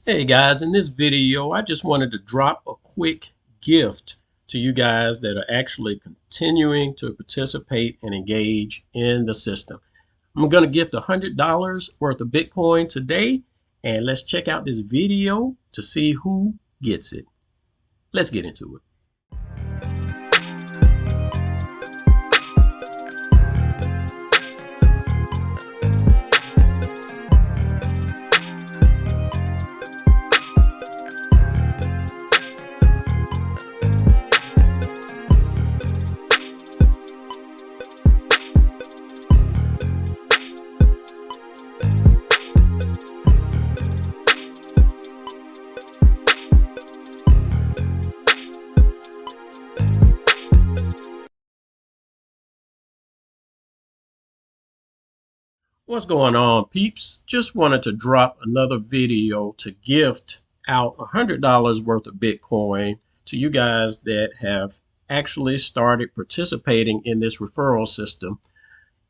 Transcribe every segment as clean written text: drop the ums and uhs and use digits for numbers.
Hey guys, in this video, I just wanted to drop a quick gift to you guys that are actually continuing to participate and engage in the system. I'm going to gift $100 worth of Bitcoin today, and let's check out this video to see who gets it. Let's get into it. What's going on, peeps? Just wanted to drop another video to gift out $100 worth of Bitcoin to you guys that have actually started participating in this referral system.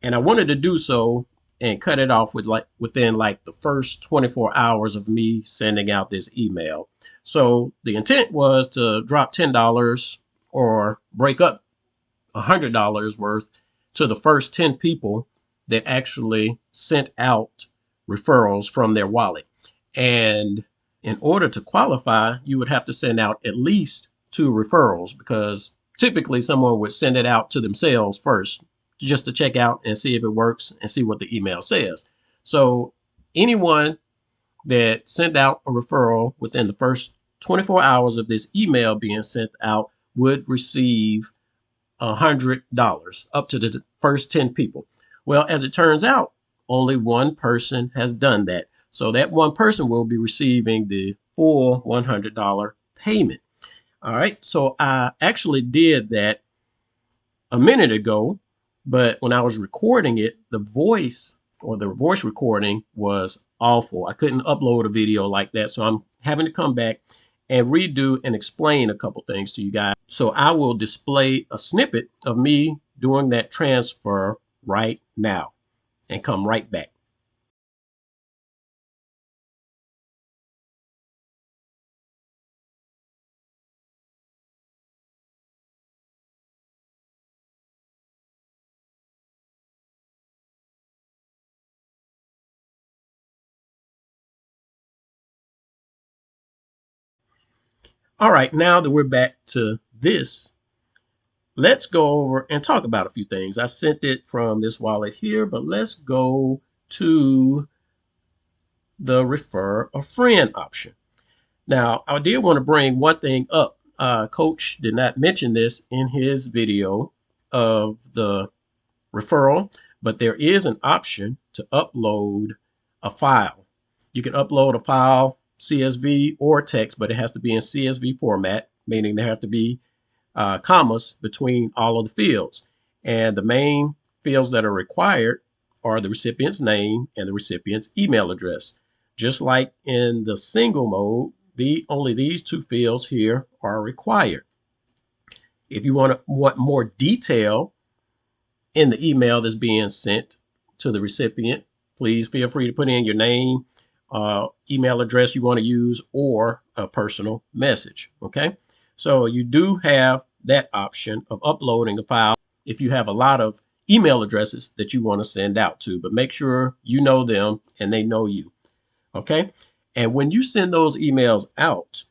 And I wanted to do so and cut it off within the first 24 hours of me sending out this email. So the intent was to drop $10 or break up $100 worth to the first 10 people that actually sent out referrals from their wallet. And in order to qualify, you would have to send out at least 2 referrals, because typically someone would send it out to themselves first just to check out and see if it works and see what the email says. So anyone that sent out a referral within the first 24 hours of this email being sent out would receive $100 up to the first 10 people. Well, as it turns out, only one person has done that. So that one person will be receiving the full $100 payment. All right. So I actually did that a minute ago, but when I was recording it, the voice recording was awful. I couldn't upload a video like that. So I'm having to come back and redo and explain a couple things to you guys. So I will display a snippet of me doing that transfer right now and come right back. All right, now that we're back to this, let's go over and talk about a few things. I sent it from this wallet here, but let's go to the refer a friend option. Now, I did want to bring one thing up. Coach did not mention this in his video of the referral, but there is an option to upload a file. You can upload a file, CSV or text, but it has to be in CSV format, meaning there have to be commas between all of the fields. And the main fields that are required are the recipient's name and the recipient's email address. Just like in the single mode, only these 2 fields here are required. If you want more detail in the email that's being sent to the recipient, please feel free to put in your name, email address you want to use, or a personal message. Okay, so you do have that option of uploading a file if you have a lot of email addresses that you want to send out to, but make sure you know them and they know you. Okay, and when you send those emails out,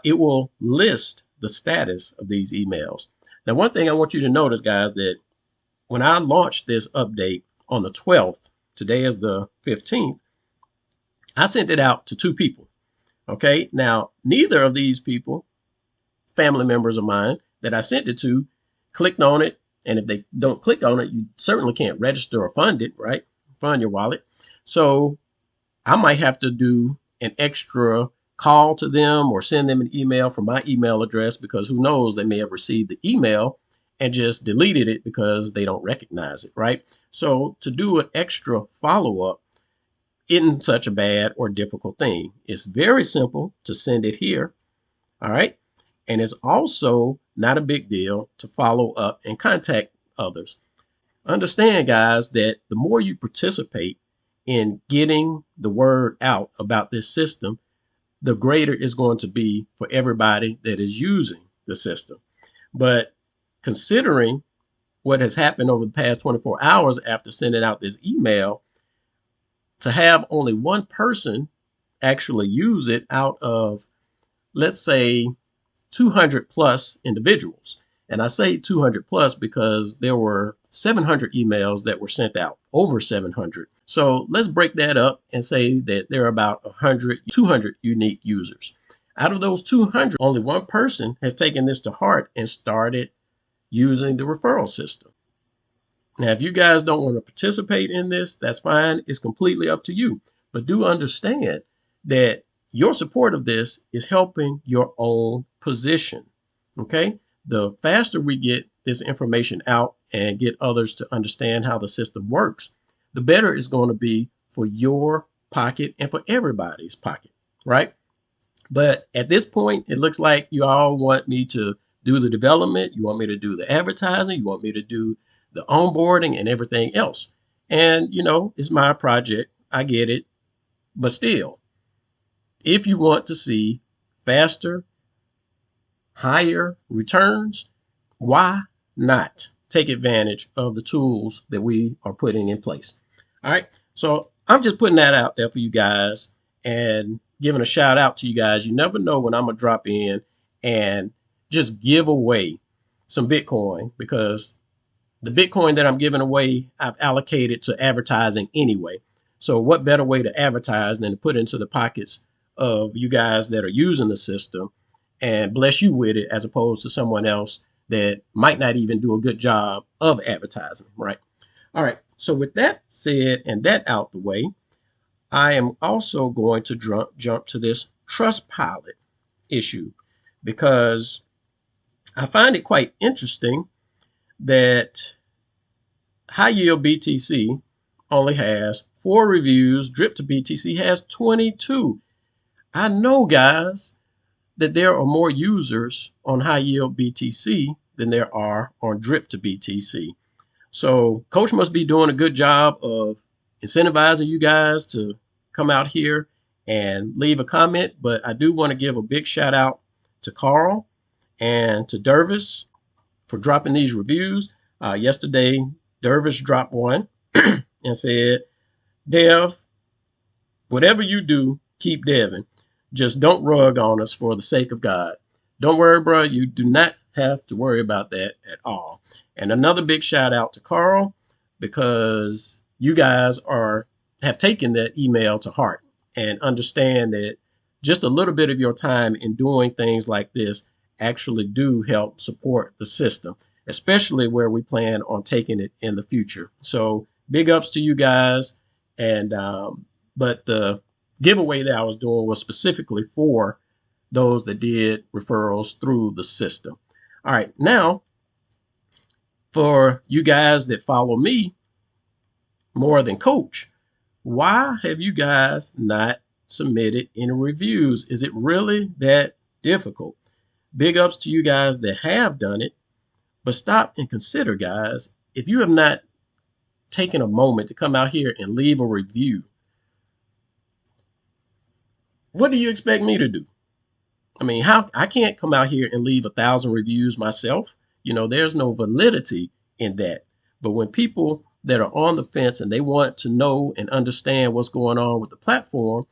it will list the status of these emails. Now, one thing I want you to notice, guys, that when I launched this update on the 12th, today is the 15th, I sent it out to 2 people. Okay, now neither of these people, family members of mine that I sent it to, clicked on it. And if they don't click on it, you certainly can't register or fund it, right? Fund your wallet. So I might have to do an extra call to them or send them an email from my email address, because who knows, they may have received the email and just deleted it because they don't recognize it, right? So to do an extra follow-up isn't such a bad or difficult thing. It's very simple to send it here, all right? And it's also not a big deal to follow up and contact others. Understand, guys, that the more you participate in getting the word out about this system, the greater it's going to be for everybody that is using the system. But considering what has happened over the past 24 hours after sending out this email, to have only one person actually use it out of, let's say, 200 plus individuals. And I say 200 plus because there were 700 emails that were sent out, over 700. So let's break that up and say that there are about 200 unique users. Out of those 200, only one person has taken this to heart and started using the referral system. Now, if you guys don't want to participate in this, that's fine. It's completely up to you. But do understand that your support of this is helping your own position. Okay? The faster we get this information out and get others to understand how the system works, the better it's going to be for your pocket and for everybody's pocket, right? But at this point, it looks like you all want me to do the development. You want me to do the advertising. You want me to do the onboarding and everything else. And, it's my project. I get it. But still, if you want to see faster, higher returns, why not take advantage of the tools that we are putting in place? All right. So I'm just putting that out there for you guys and giving a shout out to you guys. You never know when I'm going to drop in and just give away some Bitcoin, because the Bitcoin that I'm giving away, I've allocated to advertising anyway. So what better way to advertise than to put into the pockets of you guys that are using the system and bless you with it, as opposed to someone else that might not even do a good job of advertising, right? All right. So with that said and that out the way, I am also going to jump to this Trustpilot issue, because I find it quite interesting that High Yield BTC only has 4 reviews. Drip to BTC has 22. I know, guys, that there are more users on High Yield BTC than there are on Drip to BTC. So Coach must be doing a good job of incentivizing you guys to come out here and leave a comment. But I do want to give a big shout out to Carl and to Dervis for dropping these reviews. Yesterday, Dervis dropped one and said, Dev, whatever you do, keep deving. Just don't rug on us for the sake of God. Don't worry, bro. You do not have to worry about that at all. And another big shout out to Carl, because you guys have taken that email to heart and understand that just a little bit of your time in doing things like this actually do help support the system, especially where we plan on taking it in the future. So big ups to you guys. And but the giveaway that I was doing was specifically for those that did referrals through the system. All right, now for you guys that follow me more than Coach, why have you guys not submitted any reviews? Is it really that difficult? Big ups to you guys that have done it, but stop and consider, guys, if you have not taken a moment to come out here and leave a review, what do you expect me to do? I mean, I can't come out here and leave 1,000 reviews myself. There's no validity in that. But when people that are on the fence and they want to know and understand what's going on with the platform,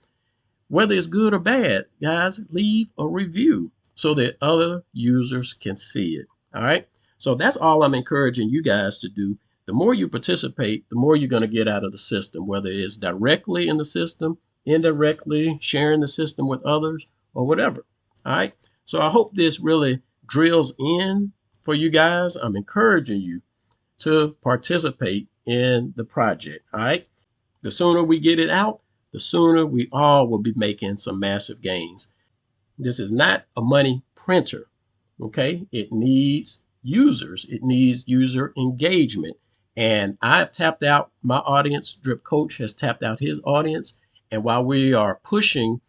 whether it's good or bad, guys, leave a review so that other users can see it. All right. So that's all I'm encouraging you guys to do. The more you participate, the more you're going to get out of the system, whether it's directly in the system, indirectly sharing the system with others, or whatever. All right. So I hope this really drills in for you guys. I'm encouraging you to participate in the project. All right. The sooner we get it out, the sooner we all will be making some massive gains. This is not a money printer. Okay. It needs users. It needs user engagement. And I've tapped out my audience. Drip Coach has tapped out his audience. And while we are pushing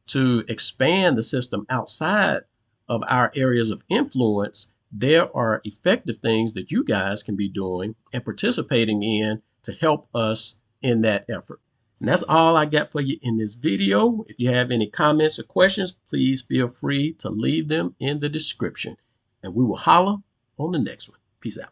to expand the system outside of our areas of influence, there are effective things that you guys can be doing and participating in to help us in that effort. And that's all I got for you in this video. If you have any comments or questions, please feel free to leave them in the description. And we will holler on the next one. Peace out.